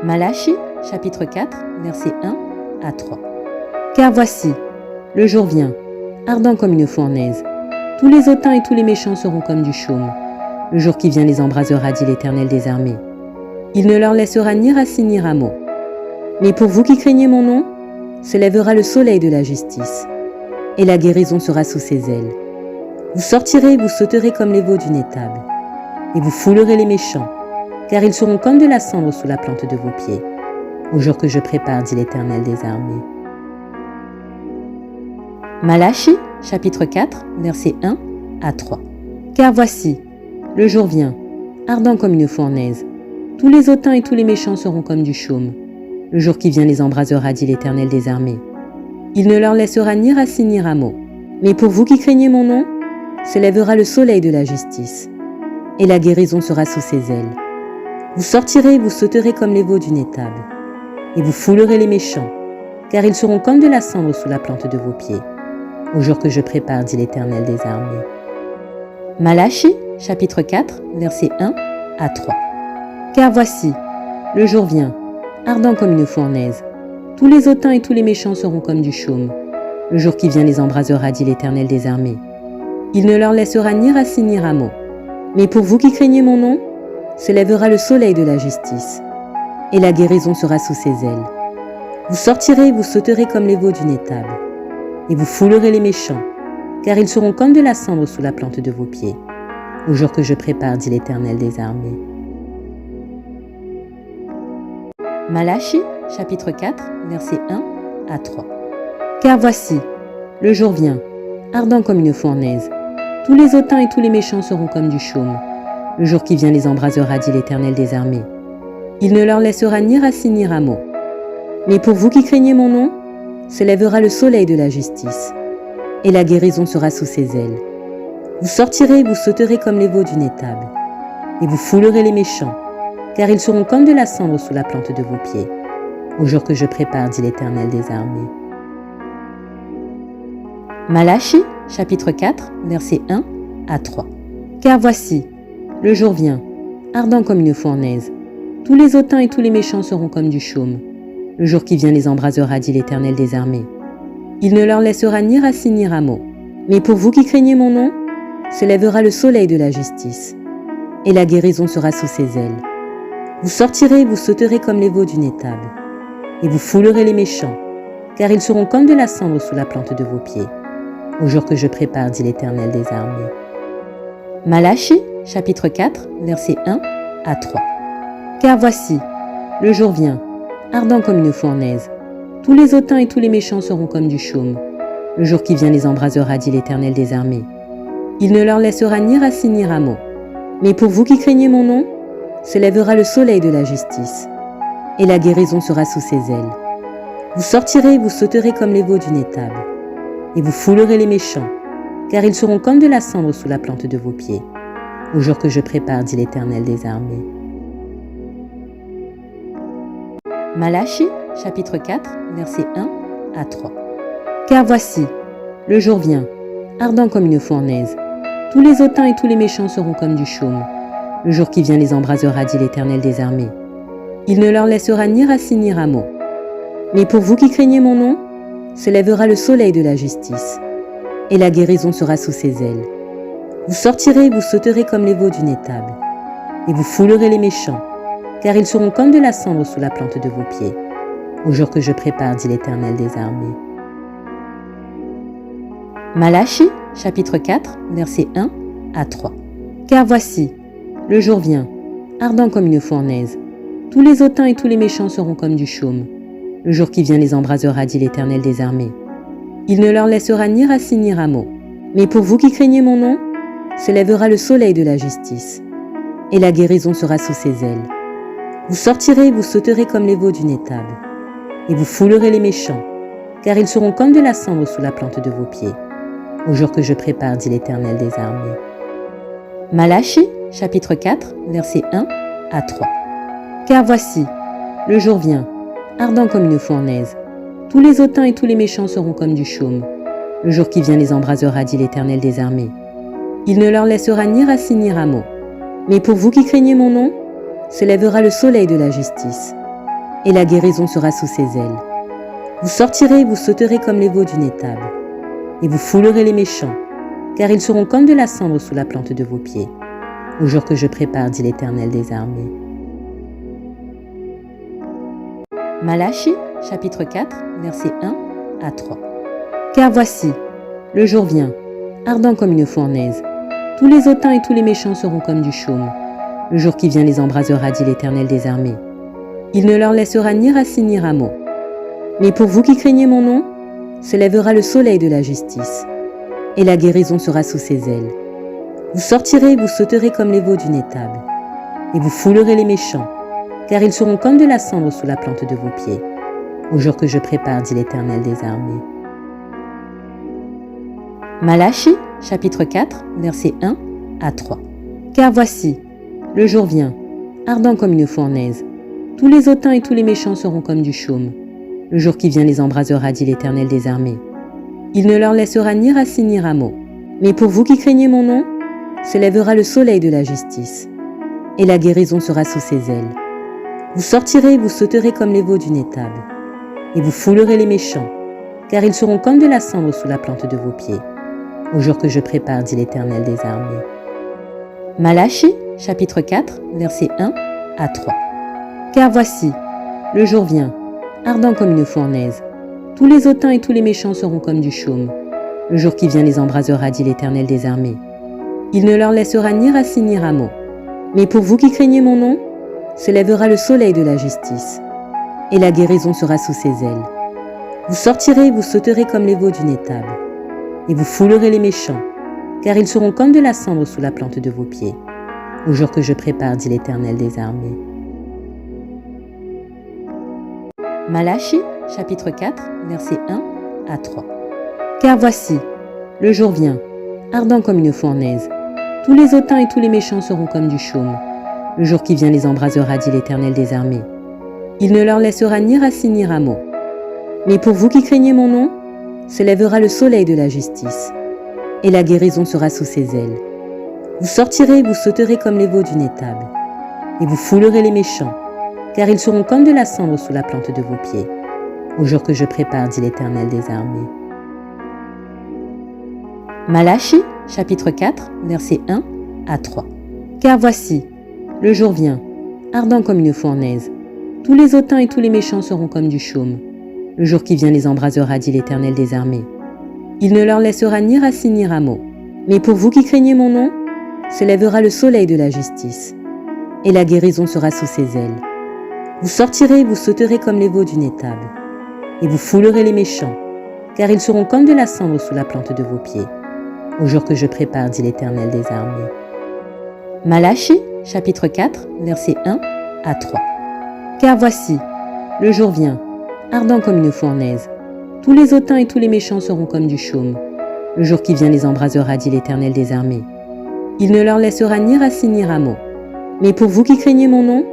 Malachie, chapitre 4, versets 1 à 3. Car voici, le jour vient, ardent comme une fournaise. Tous les hautains et tous les méchants seront comme du chaume. Le jour qui vient les embrasera, dit l'Éternel des armées. Il ne leur laissera ni racine ni rameau. Mais pour vous qui craignez mon nom, se lèvera le soleil de la justice, et la guérison sera sous ses ailes. Vous sortirez et vous sauterez comme les veaux d'une étable, et vous foulerez les méchants, car ils seront comme de la cendre sous la plante de vos pieds, au jour que je prépare, dit l'Éternel des armées. Malachie, chapitre 4, versets 1 à 3. Car voici, le jour vient, ardent comme une fournaise. Tous les hautains et tous les méchants seront comme du chaume. Le jour qui vient les embrasera, dit l'Éternel des armées. Il ne leur laissera ni racine ni rameau. Mais pour vous qui craignez mon nom, se lèvera le soleil de la justice, et la guérison sera sous ses ailes. Vous sortirez et vous sauterez comme les veaux d'une étable, et vous foulerez les méchants, car ils seront comme de la cendre sous la plante de vos pieds, au jour que je prépare, dit l'Éternel des armées. Malachie, chapitre 4, versets 1 à 3. Car voici, le jour vient, ardent comme une fournaise. Tous les hautains et tous les méchants seront comme du chaume. Le jour qui vient les embrasera, dit l'Éternel des armées. Il ne leur laissera ni racine ni rameau. Mais pour vous qui craignez mon nom, se lèvera le soleil de la justice, et la guérison sera sous ses ailes. Vous sortirez et vous sauterez comme les veaux d'une étable, et vous foulerez les méchants, car ils seront comme de la cendre sous la plante de vos pieds, au jour que je prépare, dit l'Éternel des armées. Malachie, chapitre 4, versets 1 à 3. Car voici, le jour vient, ardent comme une fournaise. Tous les hautains et tous les méchants seront comme du chaume. Le jour qui vient les embrasera, dit l'Éternel des armées. Il ne leur laissera ni racine ni rameau. Mais pour vous qui craignez mon nom, se lèvera le soleil de la justice, et la guérison sera sous ses ailes. Vous sortirez et vous sauterez comme les veaux d'une étable, et vous foulerez les méchants, car ils seront comme de la cendre sous la plante de vos pieds, au jour que je prépare, dit l'Éternel des armées. Malachie, chapitre 4, versets 1 à 3. Car voici, le jour vient, ardent comme une fournaise. Tous les hautains et tous les méchants seront comme du chaume. Le jour qui vient les embrasera, dit l'Éternel des armées. Il ne leur laissera ni racine ni rameau. Mais pour vous qui craignez mon nom, se lèvera le soleil de la justice, et la guérison sera sous ses ailes. Vous sortirez et vous sauterez comme les veaux d'une étable, et vous foulerez les méchants, car ils seront comme de la cendre sous la plante de vos pieds, au jour que je prépare, dit l'Éternel des armées. Malachie, chapitre 4, versets 1 à 3. Car voici, le jour vient, ardent comme une fournaise. Tous les hautains et tous les méchants seront comme du chaume. Le jour qui vient les embrasera, dit l'Éternel des armées. Il ne leur laissera ni racine ni rameau. Mais pour vous qui craignez mon nom, se lèvera le soleil de la justice, et la guérison sera sous ses ailes. Vous sortirez et vous sauterez comme les veaux d'une étable, et vous foulerez les méchants, car ils seront comme de la cendre sous la plante de vos pieds, au jour que je prépare, dit l'Éternel des armées. Malachie, chapitre 4, versets 1 à 3. Car voici, le jour vient, ardent comme une fournaise. Tous les hautains et tous les méchants seront comme du chaume. Le jour qui vient les embrasera, dit l'Éternel des armées. Il ne leur laissera ni racine ni rameau. Mais pour vous qui craignez mon nom, se lèvera le soleil de la justice, et la guérison sera sous ses ailes. Vous sortirez et vous sauterez comme les veaux d'une étable, et vous foulerez les méchants, car ils seront comme de la cendre sous la plante de vos pieds, au jour que je prépare, dit l'Éternel des armées. Malachie, chapitre 4, versets 1 à 3. Car voici, le jour vient, ardent comme une fournaise. Tous les hautains et tous les méchants seront comme du chaume. Le jour qui vient les embrasera, dit l'Éternel des armées. Il ne leur laissera ni racine ni rameau. Mais pour vous qui craignez mon nom, se lèvera le soleil de la justice, et la guérison sera sous ses ailes. Vous sortirez et vous sauterez comme les veaux d'une étable, et vous foulerez les méchants, car ils seront comme de la cendre sous la plante de vos pieds, au jour que je prépare, dit l'Éternel des armées. Malachie, chapitre 4, versets 1 à 3. Car voici, le jour vient, ardent comme une fournaise. Tous les hautains et tous les méchants seront comme du chaume. Le jour qui vient les embrasera, dit l'Éternel des armées. Il ne leur laissera ni racine ni rameau. Mais pour vous qui craignez mon nom, se lèvera le soleil de la justice, et la guérison sera sous ses ailes. Vous sortirez et vous sauterez comme les veaux d'une étable, et vous foulerez les méchants, car ils seront comme de la cendre sous la plante de vos pieds, au jour que je prépare, dit l'Éternel des armées. Malachie, chapitre 4, versets 1 à 3. Car voici, le jour vient, ardent comme une fournaise. Tous les hautains et tous les méchants seront comme du chaume. Le jour qui vient les embrasera, dit l'Éternel des armées. Il ne leur laissera ni racine ni rameau. Mais pour vous qui craignez mon nom, se lèvera le soleil de la justice, et la guérison sera sous ses ailes. Vous sortirez et vous sauterez comme les veaux d'une étable, et vous foulerez les méchants, car ils seront comme de la cendre sous la plante de vos pieds, au jour que je prépare, dit l'Éternel des armées. Malachie, chapitre 4, versets 1 à 3. Car voici, le jour vient, ardent comme une fournaise. Tous les hautains et tous les méchants seront comme du chaume. Le jour qui vient les embrasera, dit l'Éternel des armées. Il ne leur laissera ni racine ni rameau. Mais pour vous qui craignez mon nom, se lèvera le soleil de la justice, et la guérison sera sous ses ailes. Vous sortirez et vous sauterez comme les veaux d'une étable, et vous foulerez les méchants, car ils seront comme de la cendre sous la plante de vos pieds, au jour que je prépare, dit l'Éternel des armées. Malachie, chapitre 4, versets 1 à 3. Car voici, le jour vient, ardent comme une fournaise. Tous les hautains et tous les méchants seront comme du chaume. Le jour qui vient les embrasera, dit l'Éternel des armées. Il ne leur laissera ni racine ni rameau. Mais pour vous qui craignez mon nom, se lèvera le soleil de la justice, et la guérison sera sous ses ailes. Vous sortirez et vous sauterez comme les veaux d'une étable, et vous foulerez les méchants, car ils seront comme de la cendre sous la plante de vos pieds, au jour que je prépare, dit l'Éternel des armées. Malachie, chapitre 4, versets 1 à 3. Car voici, le jour vient, ardent comme une fournaise. Tous les hautains et tous les méchants seront comme du chaume. Le jour qui vient les embrasera, dit l'Éternel des armées. Il ne leur laissera ni racine ni rameau. Mais pour vous qui craignez mon nom, se lèvera le soleil de la justice, et la guérison sera sous ses ailes. Vous sortirez et vous sauterez comme les veaux d'une étable, et vous foulerez les méchants, car ils seront comme de la cendre sous la plante de vos pieds, au jour que je prépare, dit l'Éternel des armées. Malachie, chapitre 4, versets 1 à 3. Car voici, le jour vient, ardent comme une fournaise. Tous les hautains et tous les méchants seront comme du chaume. Le jour qui vient les embrasera, dit l'Éternel des armées. Il ne leur laissera ni racine ni rameau. Mais pour vous qui craignez mon nom, se lèvera le soleil de la justice, et la guérison sera sous ses ailes. Vous sortirez et vous sauterez comme les veaux d'une étable, et vous foulerez les méchants, car ils seront comme de la cendre sous la plante de vos pieds, au jour que je prépare, dit l'Éternel des armées. Malachie, chapitre 4, versets 1 à 3. Car voici, le jour vient, ardent comme une fournaise. Tous les hautains et tous les méchants seront comme du chaume. Le jour qui vient les embrasera, dit l'Éternel des armées. Il ne leur laissera ni racine ni rameau. Mais pour vous qui craignez mon nom,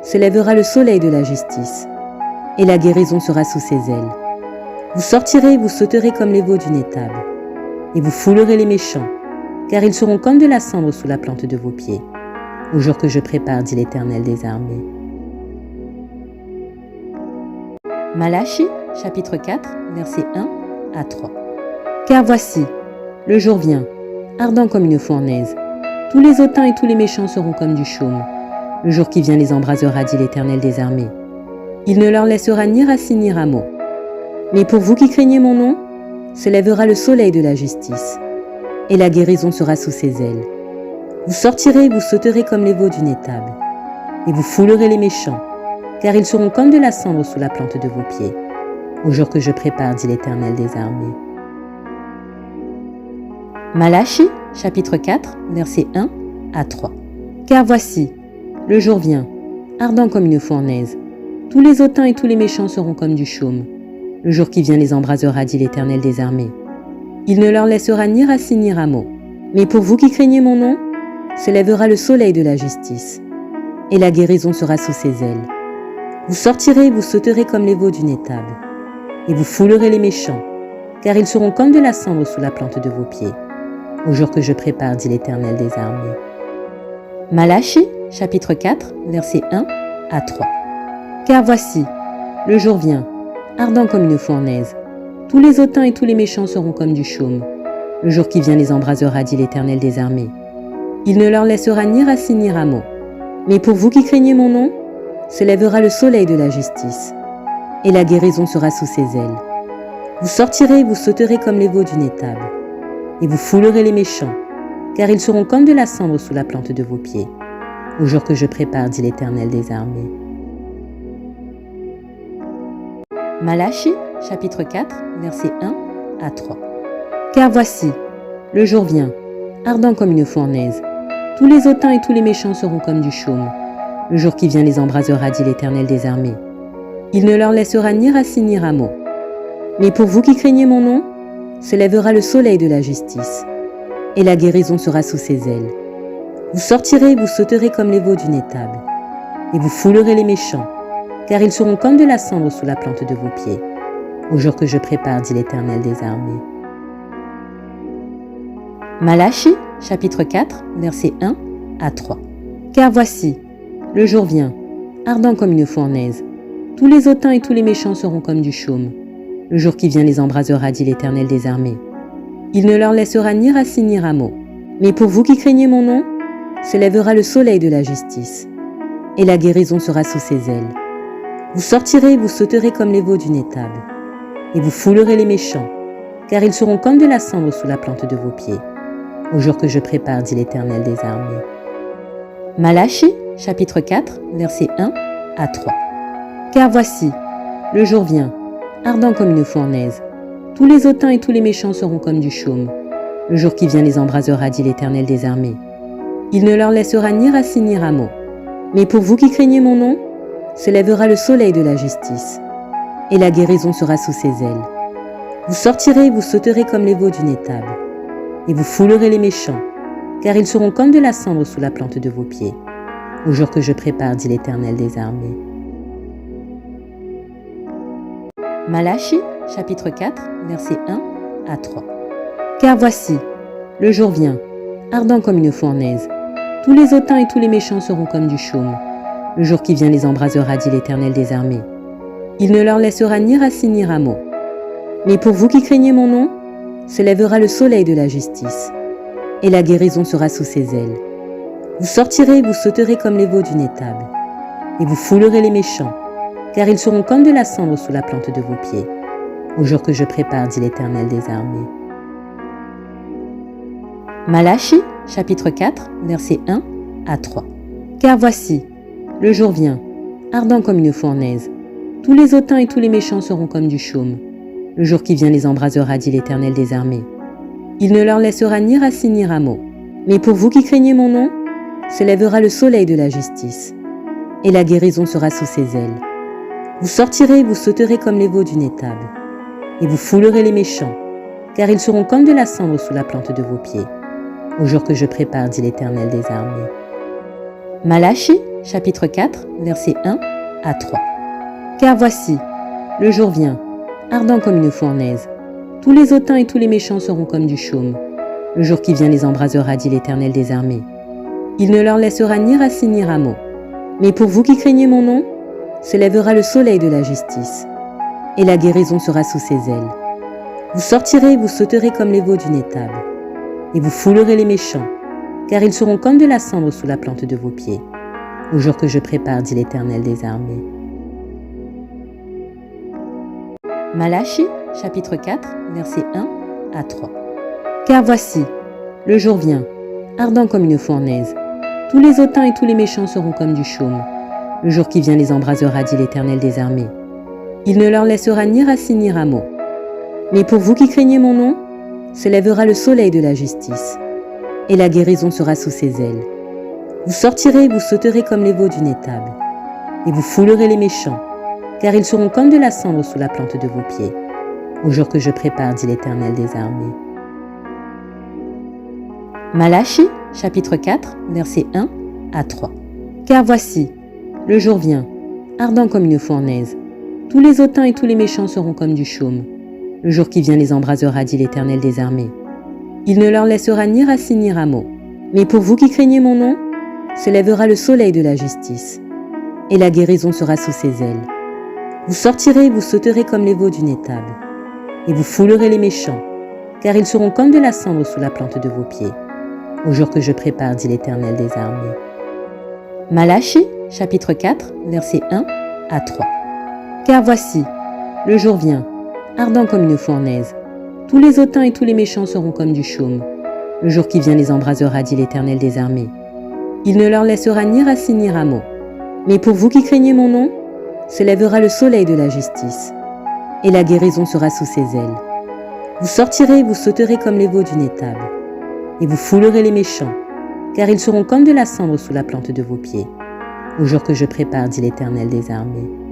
se lèvera le soleil de la justice, et la guérison sera sous ses ailes. Vous sortirez et vous sauterez comme les veaux d'une étable, et vous foulerez les méchants, car ils seront comme de la cendre sous la plante de vos pieds, au jour que je prépare, dit l'Éternel des armées. Malachie, chapitre 4, versets 1 à 3. Car voici, le jour vient, ardent comme une fournaise. Tous les hautains et tous les méchants seront comme du chaume. Le jour qui vient les embrasera, dit l'Éternel des armées. Il ne leur laissera ni racine ni rameau. Mais pour vous qui craignez mon nom, se lèvera le soleil de la justice, et la guérison sera sous ses ailes. Vous sortirez et vous sauterez comme les veaux d'une étable, et vous foulerez les méchants, car ils seront comme de la cendre sous la plante de vos pieds, au jour que je prépare, dit l'Éternel des armées. Malachie, chapitre 4, versets 1 à 3. Car voici, le jour vient, ardent comme une fournaise. Tous les hautains et tous les méchants seront comme du chaume. Le jour qui vient les embrasera, dit l'Éternel des armées. Il ne leur laissera ni racine ni rameau. Mais pour vous qui craignez mon nom, se lèvera le soleil de la justice, et la guérison sera sous ses ailes. Vous sortirez et vous sauterez comme les veaux d'une étable, et vous foulerez les méchants, car ils seront comme de la cendre sous la plante de vos pieds, au jour que je prépare, dit l'Éternel des armées. Malachie, chapitre 4, versets 1 à 3. Car voici, le jour vient, ardent comme une fournaise. Tous les hautains et tous les méchants seront comme du chaume. Le jour qui vient les embrasera, dit l'Éternel des armées. Il ne leur laissera ni racine ni rameau. Mais pour vous qui craignez mon nom, se lèvera le soleil de la justice, et la guérison sera sous ses ailes. Vous sortirez et vous sauterez comme les veaux d'une étable, et vous foulerez les méchants, car ils seront comme de la cendre sous la plante de vos pieds, au jour que je prépare, dit l'Éternel des armées. Malachie, chapitre 4, versets 1 à 3. Car voici, le jour vient, ardent comme une fournaise. Tous les hautains et tous les méchants seront comme du chaume. Le jour qui vient les embrasera, dit l'Éternel des armées. Il ne leur laissera ni racine ni rameau. Mais pour vous qui craignez mon nom, se lèvera le soleil de la justice, et la guérison sera sous ses ailes. Vous sortirez et vous sauterez comme les veaux d'une étable, et vous foulerez les méchants, car ils seront comme de la cendre sous la plante de vos pieds, au jour que je prépare, dit l'Éternel des armées. Malachie, chapitre 4, versets 1 à 3. Car voici, le jour vient, ardent comme une fournaise. Tous les hautains et tous les méchants seront comme du chaume. Le jour qui vient les embrasera, dit l'Éternel des armées. Il ne leur laissera ni racine ni rameau. Mais pour vous qui craignez mon nom, se lèvera le soleil de la justice, et la guérison sera sous ses ailes. Vous sortirez et vous sauterez comme les veaux d'une étable, et vous foulerez les méchants, car ils seront comme de la cendre sous la plante de vos pieds, au jour que je prépare, dit l'Éternel des armées. Malachie, chapitre 4, versets 1 à 3. Car voici, le jour vient, ardent comme une fournaise. Tous les hautains et tous les méchants seront comme du chaume. Le jour qui vient les embrasera, dit l'Éternel des armées. Il ne leur laissera ni racine ni rameau. Mais pour vous qui craignez mon nom, se lèvera le soleil de la justice, et la guérison sera sous ses ailes. Vous sortirez et vous sauterez comme les veaux d'une étable, et vous foulerez les méchants, car ils seront comme de la cendre sous la plante de vos pieds, au jour que je prépare, dit l'Éternel des armées. Malachie, chapitre 4, versets 1 à 3. Car voici, le jour vient, ardent comme une fournaise. Tous les hautains et tous les méchants seront comme du chaume. Le jour qui vient les embrasera, dit l'Éternel des armées. Il ne leur laissera ni racine ni rameau. Mais pour vous qui craignez mon nom, se lèvera le soleil de la justice, et la guérison sera sous ses ailes. Vous sortirez et vous sauterez comme les veaux d'une étable, et vous foulerez les méchants, car ils seront comme de la cendre sous la plante de vos pieds, au jour que je prépare, dit l'Éternel des armées. Malachie, chapitre 4, versets 1 à 3. Car voici, le jour vient, ardent comme une fournaise. Tous les hautains et tous les méchants seront comme du chaume. Le jour qui vient les embrasera, dit l'Éternel des armées. Il ne leur laissera ni racine ni rameau. Mais pour vous qui craignez mon nom, se lèvera le soleil de la justice, et la guérison sera sous ses ailes. Vous sortirez et vous sauterez comme les veaux d'une étable, et vous foulerez les méchants, car ils seront comme de la cendre sous la plante de vos pieds, au jour que je prépare, dit l'Éternel des armées. Malachie, chapitre 4, versets 1 à 3. Car voici, le jour vient, ardent comme une fournaise. Tous les hautains et tous les méchants seront comme du chaume. Le jour qui vient les embrasera, dit l'Éternel des armées. Il ne leur laissera ni racine ni rameau. Mais pour vous qui craignez mon nom, se lèvera le soleil de la justice, et la guérison sera sous ses ailes. Vous sortirez et vous sauterez comme les veaux d'une étable, et vous foulerez les méchants, car ils seront comme de la cendre sous la plante de vos pieds, au jour que je prépare, dit l'Éternel des armées. Malachie, chapitre 4, versets 1 à 3. Car voici, le jour vient, ardent comme une fournaise. Tous les hautains et tous les méchants seront comme du chaume. Le jour qui vient les embrasera, dit l'Éternel des armées. Il ne leur laissera ni racine ni rameau. Mais pour vous qui craignez mon nom, se lèvera le soleil de la justice, et la guérison sera sous ses ailes. Vous sortirez et vous sauterez comme les veaux d'une étable, et vous foulerez les méchants, car ils seront comme de la cendre sous la plante de vos pieds, au jour que je prépare, dit l'Éternel des armées. Malachie, chapitre 4, versets 1 à 3. Car voici, le jour vient, ardent comme une fournaise. Tous les hautains et tous les méchants seront comme du chaume. Le jour qui vient les embrasera, dit l'Éternel des armées. Il ne leur laissera ni racine ni rameau. Mais pour vous qui craignez mon nom, se lèvera le soleil de la justice, et la guérison sera sous ses ailes. Vous sortirez et vous sauterez comme les veaux d'une étable, et vous foulerez les méchants, car ils seront comme de la cendre sous la plante de vos pieds, au jour que je prépare, dit l'Éternel des armées. Malachie, chapitre 4, versets 1 à 3. Car voici, le jour vient, ardent comme une fournaise. Tous les hautains et tous les méchants seront comme du chaume. Le jour qui vient les embrasera, dit l'Éternel des armées. Il ne leur laissera ni racine ni rameau. Mais pour vous qui craignez mon nom, se lèvera le soleil de la justice, et la guérison sera sous ses ailes. Vous sortirez et vous sauterez comme les veaux d'une étable, et vous foulerez les méchants, car ils seront comme de la cendre sous la plante de vos pieds, au jour que je prépare, dit l'Éternel des armées.